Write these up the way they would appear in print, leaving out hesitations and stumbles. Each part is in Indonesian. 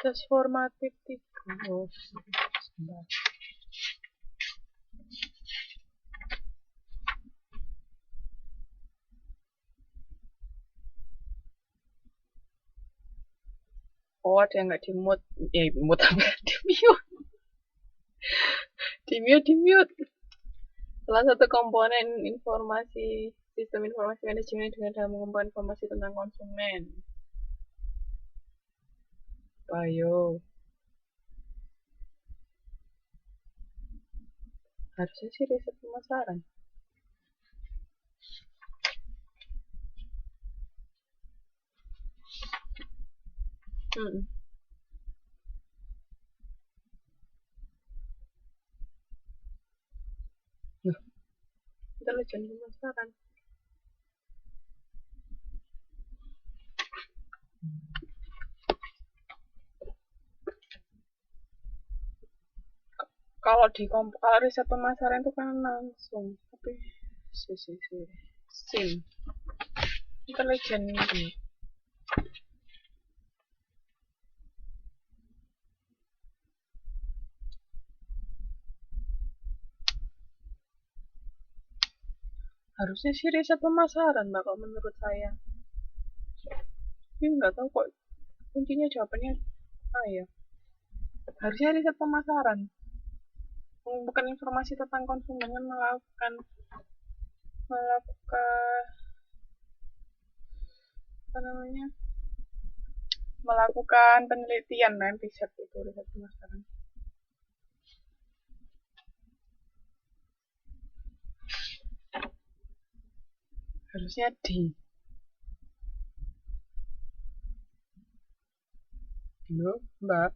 tes formatif tikus. Sebentar. Oh, ada yang nggak di mute. Mute apa? Di mute. Di mute. Salah satu komponen informasi sistem informasi manajemen dengan dalam mengumpulkan informasi tentang konsumen. Ayo. Harusnya sih riset pemasaran. Nah, intelijen pemasaran. Kalau riset pemasaran itu kan langsung, tapi SIM intelijen ini. Harusnya sih riset pemasaran, Mbak, kalau menurut saya. Tapi nggak tahu kok kuncinya jawabannya ya. Harusnya riset pemasaran. Bukan informasi tentang konsumen, kan melakukan apa namanya? Melakukan penelitian dan riset itu riset pemasaran. Harusnya Halo, Mbak.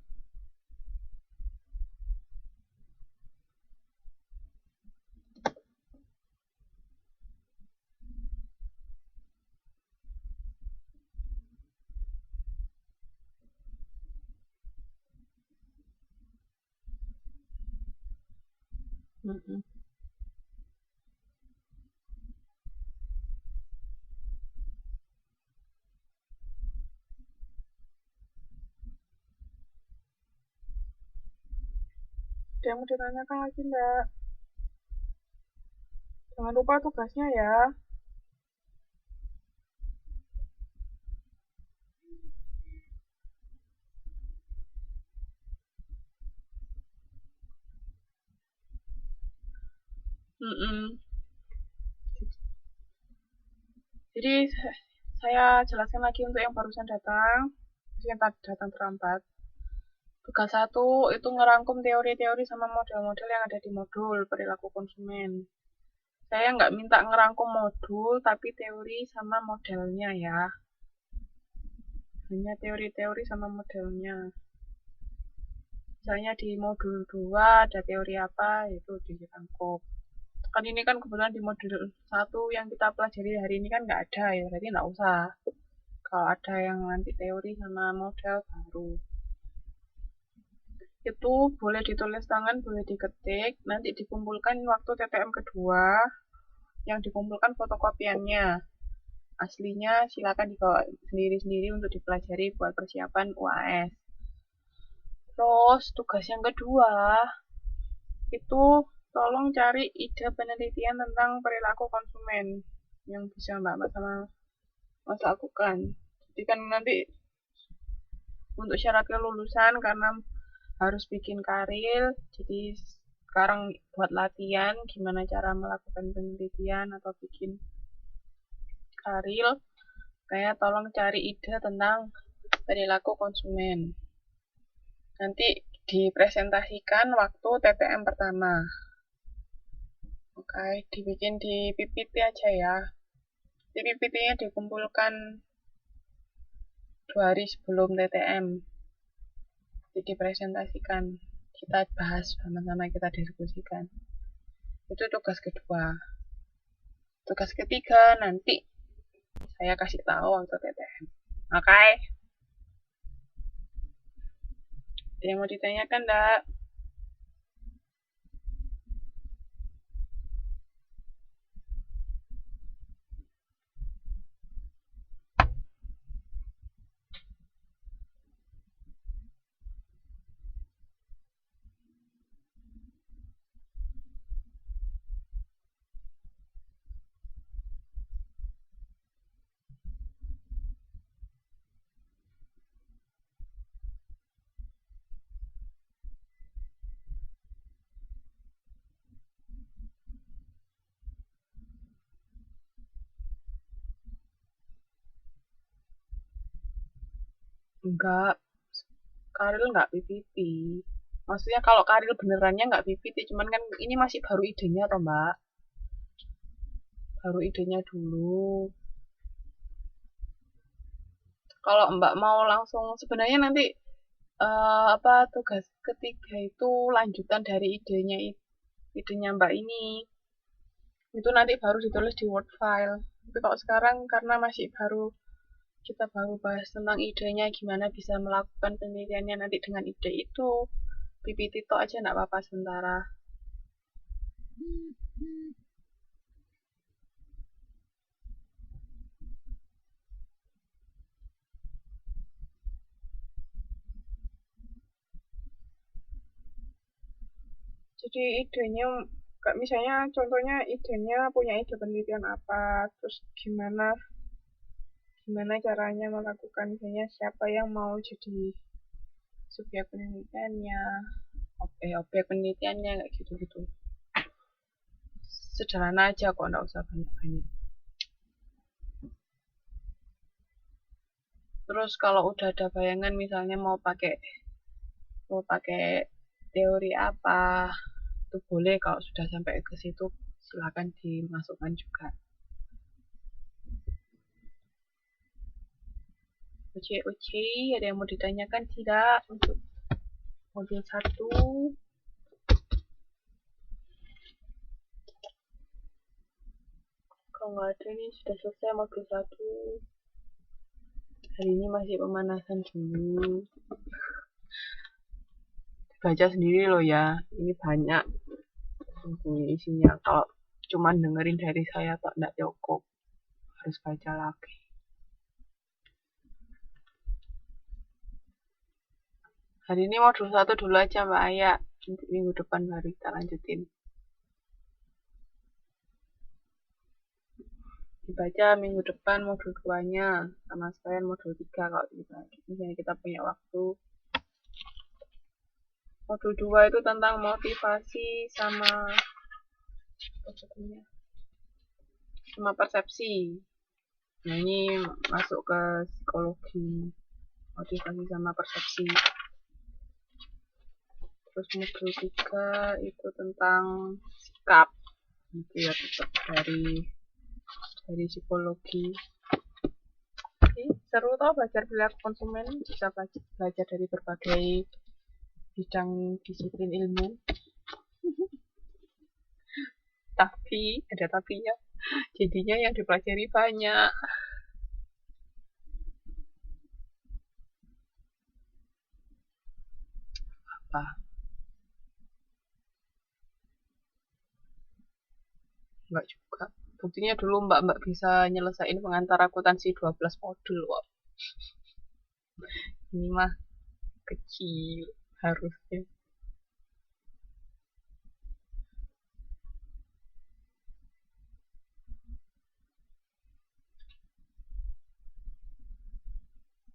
Ada yang mau ditanyakan lagi, Mbak? Jangan lupa tugasnya ya. Jadi saya jelaskan lagi untuk yang barusan datang, yang datang terlambat. Tugas 1 itu ngerangkum teori-teori sama model-model yang ada di modul perilaku konsumen. Saya nggak minta ngerangkum modul, tapi teori sama modelnya ya. Hanya teori-teori sama modelnya. Misalnya di modul 2 ada teori apa, itu dirangkum. Kan ini kan kebetulan di modul 1 yang kita pelajari hari ini kan nggak ada ya, berarti nggak usah. Kalau ada yang nanti teori sama model baru. Itu boleh ditulis tangan, boleh diketik, nanti dikumpulkan waktu TTM kedua, yang dikumpulkan fotokopiannya. Aslinya silakan dibawa sendiri-sendiri untuk dipelajari buat persiapan UAS. Terus tugas yang kedua, itu tolong cari ide penelitian tentang perilaku konsumen yang bisa Mbak sama Mas lakukan. Jadi kan nanti untuk syarat kelulusan karena harus bikin karil, jadi sekarang buat latihan gimana cara melakukan penelitian atau bikin karil, kayak tolong cari ide tentang perilaku konsumen. Nanti dipresentasikan waktu TTM pertama. Oke, dibikin di PPT aja ya. Di PPT-nya dikumpulkan 2 hari sebelum TTM. Jadi dipresentasikan, kita bahas sama-sama, kita diskusikan. Itu tugas kedua. Tugas ketiga nanti saya kasih tahu waktu TTM. Oke? Ada yang mau ditanyakan, enggak? Enggak, Karil nggak PPT. Maksudnya kalau Karil benerannya nggak PPT, cuman kan ini masih baru idenya toh Mbak. Baru idenya dulu. Kalau Mbak mau langsung sebenarnya nanti apa tugas ketiga itu lanjutan dari idenya Mbak ini. Itu nanti baru ditulis di Word file. Tapi kalau sekarang karena masih baru kita baru bahas tentang idenya gimana bisa melakukan penelitiannya nanti dengan ide itu PPT itu aja nggak apa-apa sementara. Jadi idenya kayak misalnya contohnya idenya punya ide penelitian apa, terus gimana gimana caranya melakukan misalnya siapa yang mau jadi subjek penelitiannya, objek penelitiannya kayak gitu-gitu. Sederhana aja kok, nggak usah banyak-banyak. Terus kalau udah ada bayangan misalnya mau pakai teori apa, itu boleh kalau sudah sampai ke situ silakan dimasukkan juga. Oke, ada yang mau ditanyakan tidak untuk modul 1? Kalau nggak ada ini sudah selesai modul 1. Hari ini masih pemanasan dulu. Baca sendiri loh ya, ini banyak isinya. Kalau cuman dengerin dari saya tak nggak cukup, harus baca lagi. Hari ini modul 1 dulu aja Mbak Aya, nanti minggu depan baru kita lanjutin. Dibaca minggu depan modul 2-nya, sama sekalian modul 3 kalau misalnya kita punya waktu. Modul 2 itu tentang motivasi sama persepsi. Nah ini masuk ke psikologi, motivasi sama persepsi. Terus modul 3 itu tentang sikap, gitu ya, tetap dari psikologi. Seru tau belajar perilaku konsumen, bisa belajar dari berbagai bidang disiplin ilmu. Tapi ada tapinya, jadinya yang dipelajari banyak. Apa? Enggak juga. Buktinya dulu mbak bisa nyelesain pengantar akuntansi 12 modul kok. Ini mah kecil harusnya.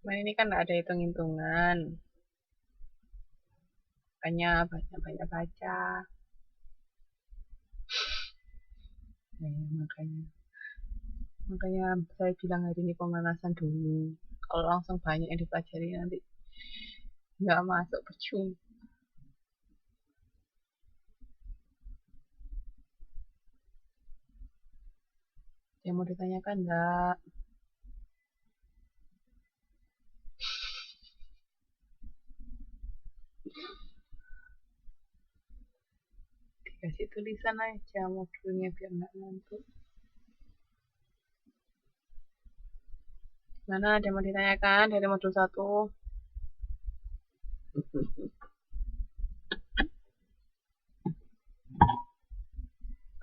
Nah ini kan ada hitung-hitungan, makanya banyak-banyak baca. Makanya saya bilang hari ini pemanasan dulu. Kalau langsung banyak yang dipelajari nanti nggak masuk percuma. Yang mau ditanyakan enggak? Dikasih tulisan aja modulnya biar nggak ngantuk. Mana ada yang mau ditanyakan dari modul 1?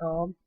Tom.